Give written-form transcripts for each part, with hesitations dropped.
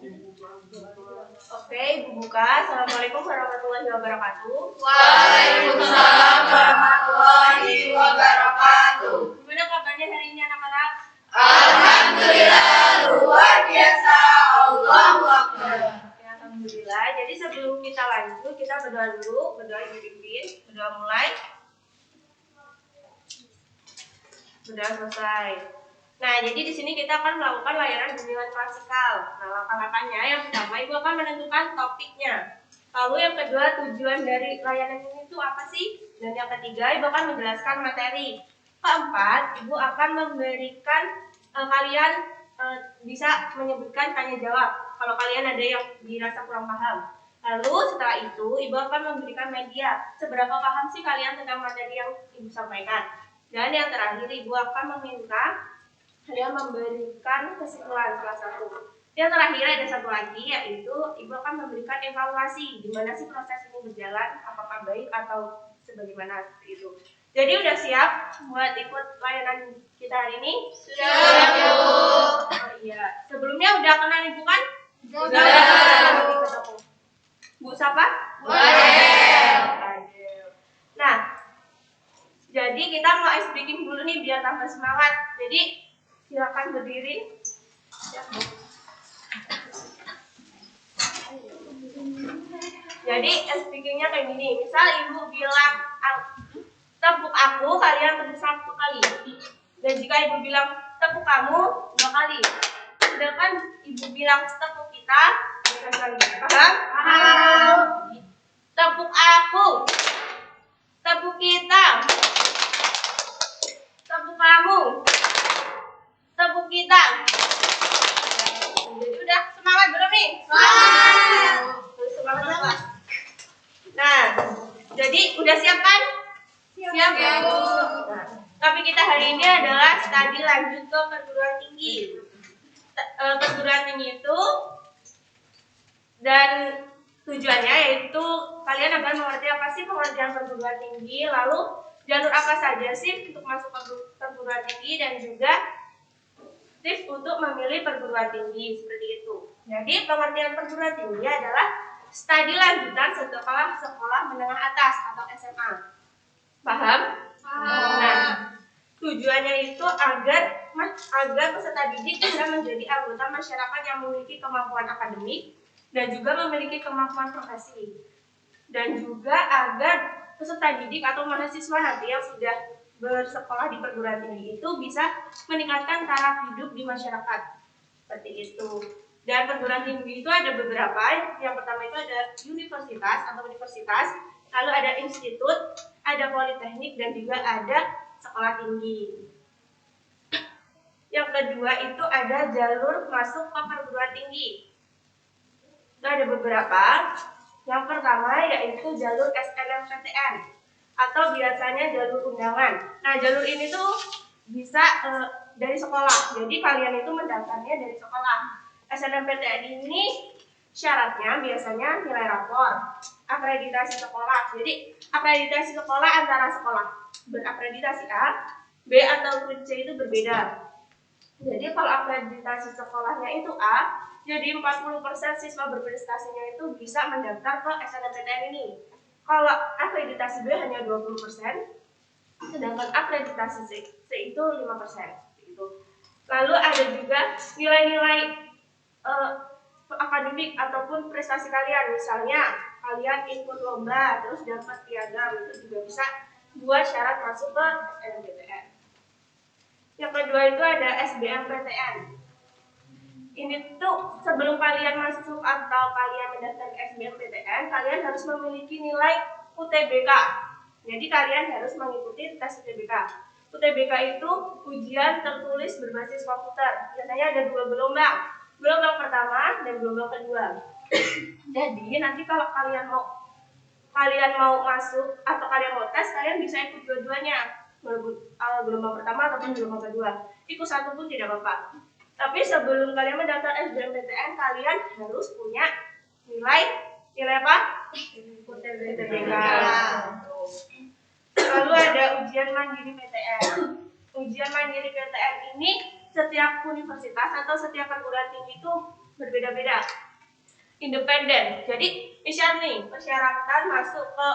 Oke, Ibu buka. Assalamualaikum warahmatullahi wabarakatuh. Waalaikumsalam warahmatullahi wabarakatuh. Gimana kabarnya hari ini anak-anak? Alhamdulillah luar biasa. Allahu Akbar. Ya, alhamdulillah. Jadi sebelum kita lanjut, kita berdoa dulu. Berdoa Ibu pimpin. Berdoa mulai. Berdoa selesai. Nah, jadi di sini kita akan melakukan layanan bimbingan klasikal. Nah, langkah-langkahnya yang pertama Ibu akan menentukan topiknya. Lalu yang kedua, tujuan dari layanan ini itu apa sih? Dan yang ketiga, Ibu akan menjelaskan materi. Keempat, Ibu akan memberikan kalian bisa menyebutkan tanya jawab kalau kalian ada yang dirasa kurang paham. Lalu setelah itu, Ibu akan memberikan media. Seberapa paham sih kalian tentang materi yang Ibu sampaikan? Dan yang terakhir, Ibu akan meminta kalian memberikan kesimpulan salah satu. Yang terakhir ada satu lagi, yaitu Ibu akan memberikan evaluasi gimana sih proses ini berjalan, apakah baik atau sebagaimana seperti itu. Jadi udah siap buat ikut layanan kita hari ini? Sudah, Bu. Oh iya. Sebelumnya udah kenal Ibu kan? Sudah. Bu siapa? Adel. Nah, jadi kita mau ice breaking dulu nih biar tambah semangat. Jadi silakan berdiri. Jadi speakingnya kayak gini. Misal Ibu bilang tepuk aku, kalian tepuk 1 kali. Dan jika Ibu bilang tepuk kamu 2 kali. Sedangkan Ibu bilang tepuk kita 2 kali. Paham? Paham. Tepuk aku, tepuk kita, tepuk kamu, tepuk kita. Jadi udah semangat belum nih? Semangat. Semangat. Nah, jadi udah siap kan? Siap, Bu. Nah, tapi kita hari ini adalah studi lanjut ke perguruan tinggi. Perguruan tinggi itu dan tujuannya yaitu kalian akan mengerti apa sih pengertian perguruan tinggi, lalu jalur apa saja sih untuk masuk ke perguruan tinggi, dan juga tips untuk memilih perguruan tinggi seperti itu. Jadi pengertian perguruan tinggi adalah studi lanjutan setelah sekolah menengah atas atau SMA. Paham? Nah, tujuannya itu agar peserta didik bisa menjadi anggota masyarakat yang memiliki kemampuan akademik dan juga memiliki kemampuan profesi. Dan juga agar peserta didik atau mahasiswa nanti yang sudah bersekolah di perguruan tinggi itu bisa meningkatkan taraf hidup di masyarakat. Seperti itu. Dan perguruan tinggi itu ada beberapa. Yang pertama itu ada universitas, lalu ada institut, ada politeknik, dan juga ada sekolah tinggi. Yang kedua itu ada jalur masuk ke perguruan tinggi. Itu ada beberapa. Yang pertama yaitu jalur SNMPTN atau biasanya jalur undangan. Nah, jalur ini tuh bisa dari sekolah. Jadi kalian itu mendaftarnya dari sekolah. SNMPTN ini syaratnya biasanya nilai rapor, akreditasi sekolah. Jadi akreditasi sekolah antara sekolah berakreditasi A, B atau C itu berbeda. Jadi kalau akreditasi sekolahnya itu A, jadi 40% siswa berprestasinya itu bisa mendaftar ke SNMPTN ini. Kalau akreditasi B hanya 20%, sedangkan akreditasi C itu 5%. Gitu. Lalu ada juga nilai-nilai akademik ataupun prestasi kalian. Misalnya kalian ikut lomba terus dapat piagam, itu juga bisa buat syarat masuk ke SNMPTN. Yang kedua itu ada SBMPTN. Ini tuh sebelum kalian masuk atau kalian mendaftar ke SBMPTN, kalian harus memiliki nilai UTBK. Jadi kalian harus mengikuti tes UTBK. UTBK itu ujian tertulis berbasis komputer. Biasanya ada 2 gelombang. Gelombang pertama dan gelombang kedua. Jadi nanti kalau kalian mau masuk atau kalian mau tes, kalian bisa ikut dua-duanya. Gelombang pertama ataupun gelombang kedua. Ikut satu pun tidak apa-apa. Tapi sebelum kalian mendaftar SBMPTN, kalian harus punya nilai apa? UTBK. Lalu ada ujian mandiri PTN. Ujian mandiri PTN ini setiap universitas atau setiap perguruan tinggi itu berbeda-beda. Independen. Jadi misal nih persyaratan masuk ke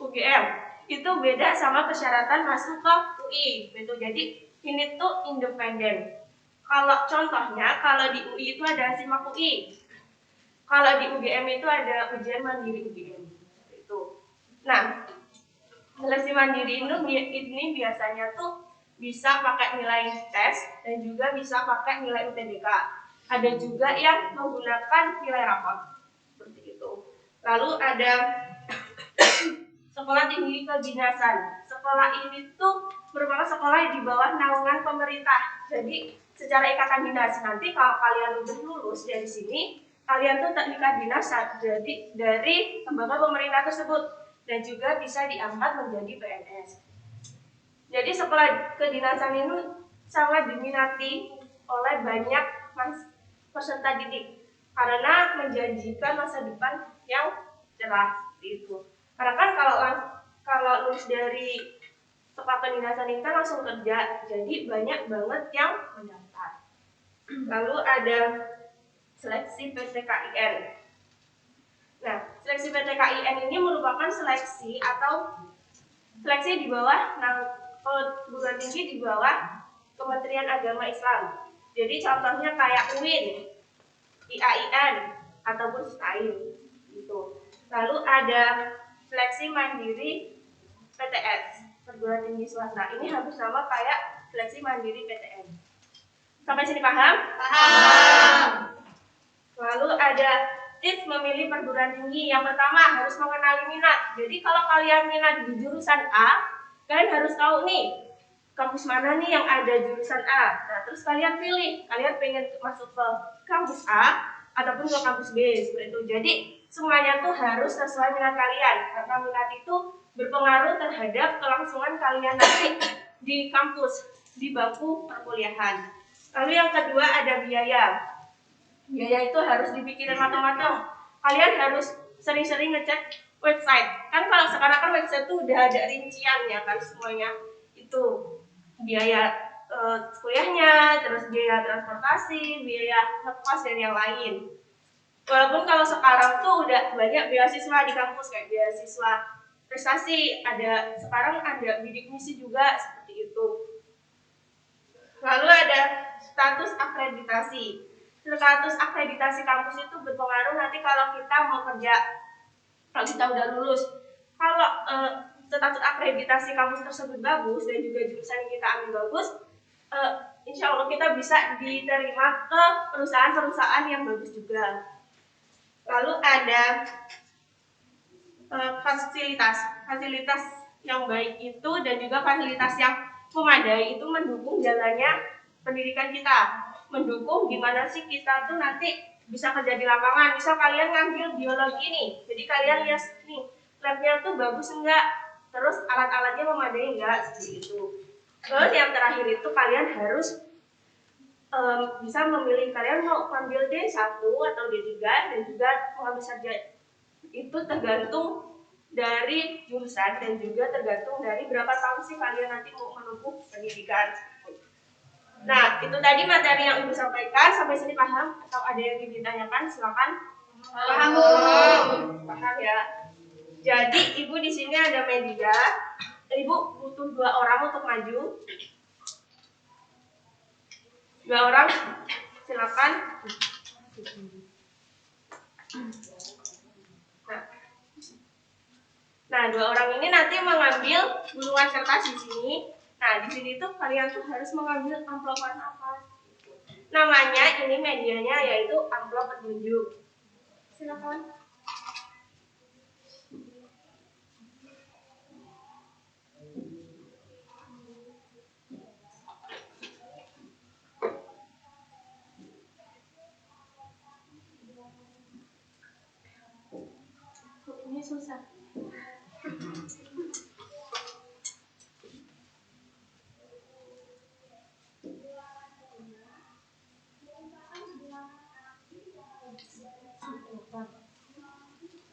UGM itu beda sama persyaratan masuk ke UI gitu. Jadi ini tuh independen. Kalau contohnya kalau di UI itu ada SIMAK UI. Kalau di UGM itu ada ujian mandiri UGM. Itu. Nah, seleksi mandiri ini biasanya tuh bisa pakai nilai tes dan juga bisa pakai nilai UTBK. Ada juga yang menggunakan nilai rapor seperti itu. Lalu ada sekolah tinggi kedinasan. Sekolah ini tuh merupakan sekolah yang di bawah naungan pemerintah. Jadi secara ikatan dinas nanti kalau kalian udah lulus dari sini, kalian tuh terikat dinas jadi dari lembaga pemerintah tersebut dan juga bisa diangkat menjadi PNS. Jadi sekolah kedinasan ini sangat diminati oleh banyak peserta didik karena menjanjikan masa depan yang cerah itu. Karena kan kalau lulus dari sekolah kedinasan ini kan langsung kerja, jadi banyak banget yang mendaftar. Lalu ada seleksi PTKIN. Nah, seleksi PTKIN ini merupakan seleksi atau seleksi di bawah perguruan tinggi di bawah Kementerian Agama Islam. Jadi contohnya kayak UIN, IAIN ataupun STAIN gitu. Lalu ada seleksi mandiri PTS, perguruan tinggi swasta. Ini hampir sama kayak seleksi mandiri PTN. Sampai sini paham? Paham. Lalu ada tips memilih perguruan tinggi. Yang pertama harus mengenali minat. Jadi kalau kalian minat di jurusan A, kalian harus tahu nih kampus mana nih yang ada jurusan A. Nah, terus kalian pilih. Kalian pengen masuk ke kampus A ataupun ke kampus B seperti itu. Jadi semuanya tuh harus sesuai minat kalian. Karena minat itu berpengaruh terhadap kelangsungan kalian nanti di kampus, di bangku perkuliahan. Lalu yang kedua ada biaya. Biaya itu harus dipikirin matang-matang. Kalian harus sering-sering ngecek website. Kan kalau sekarang kan website tuh udah ada rincian ya kan semuanya. Itu biaya kuliahnya, terus biaya transportasi, biaya ngekos dan yang lain. Walaupun kalau sekarang tuh udah banyak beasiswa di kampus kayak beasiswa prestasi, sekarang ada bidik misi juga seperti itu. Lalu ada status akreditasi. Status akreditasi kampus itu berpengaruh nanti kalau kita mau kerja, kalau kita udah lulus. Kalau status akreditasi kampus tersebut bagus dan juga jurusan yang kita ambil bagus, insya Allah kita bisa diterima ke perusahaan-perusahaan yang bagus juga. Lalu ada fasilitas yang baik itu dan juga fasilitas yang memadai itu mendukung jalannya pendidikan kita, mendukung gimana sih kita tuh nanti bisa kerja di lapangan. Misal kalian ngambil biologi nih, jadi kalian lihat nih labnya tuh bagus enggak, terus alat-alatnya memadai enggak, seperti itu. Terus yang terakhir itu kalian harus bisa memilih kalian mau ambil D1 atau D3 dan juga mengambil sarjana. Itu tergantung dari jurusan dan juga tergantung dari berapa tahun sih kalian nanti mau menempuh pendidikan. Nah, itu tadi materi yang Ibu sampaikan. Sampai sini paham atau ada yang ingin ditanyakan? Silakan. Paham. Paham ya. Jadi Ibu di sini ada media. Ibu butuh 2 orang untuk maju. 2 orang, silakan. Nah, 2 orang ini nanti mengambil gulungan kertas di sini. Nah, di sini tuh kalian tuh harus mengambil amplop warna apa? Namanya ini medianya yaitu amplop petunjuk. Silakan. Ini susah.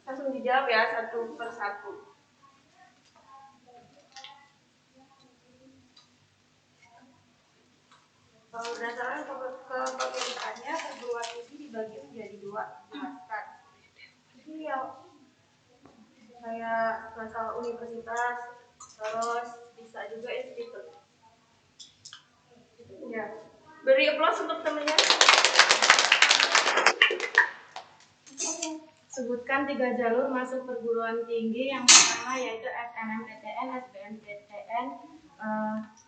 Langsung dijawab ya satu persatu. Kalau berdasarkan kepemilikannya, perguruan tinggi dibagi menjadi dua, dijelaskan. Jadi yang kayak masalah universitas, terus bisa juga institut. Ya, beri aplaus untuk temennya. Sebutkan 3 jalur masuk perguruan tinggi. Yang pertama yaitu SNMPTN, SBMPTN,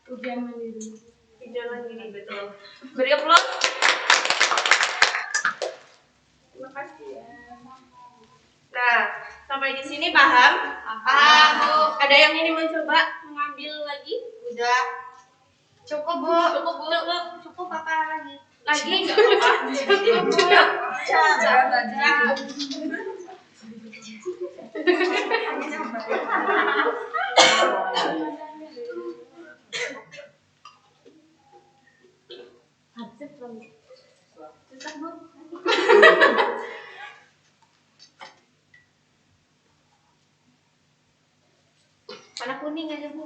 ujian mandiri. Ujian mandiri, betul. Beri aplaus. Terima kasih ya. Nah, sampai di sini paham? Paham, Bu. Ada yang ini mencoba mengambil lagi? Udah. Cukup, Bu. Cukup apa lagi? Lagi enggak apa-apa. Cukup, Bu. Jangan. Susah, Bu. Warna kuning aja, Bu.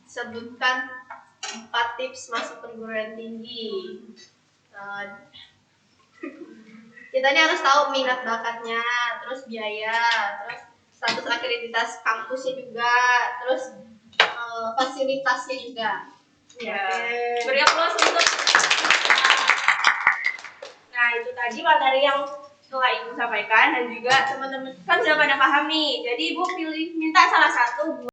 Sebutkan 4 tips masuk perguruan tinggi. Kita ini harus tahu minat bakatnya, terus biaya, terus status akreditas kampusnya juga, terus fasilitasnya juga. Ya. Beri aplaus untuk. Nah, itu tadi materi yang telah Ibu sampaikan dan juga teman-teman kan sudah pada paham nih. Jadi Ibu minta salah satu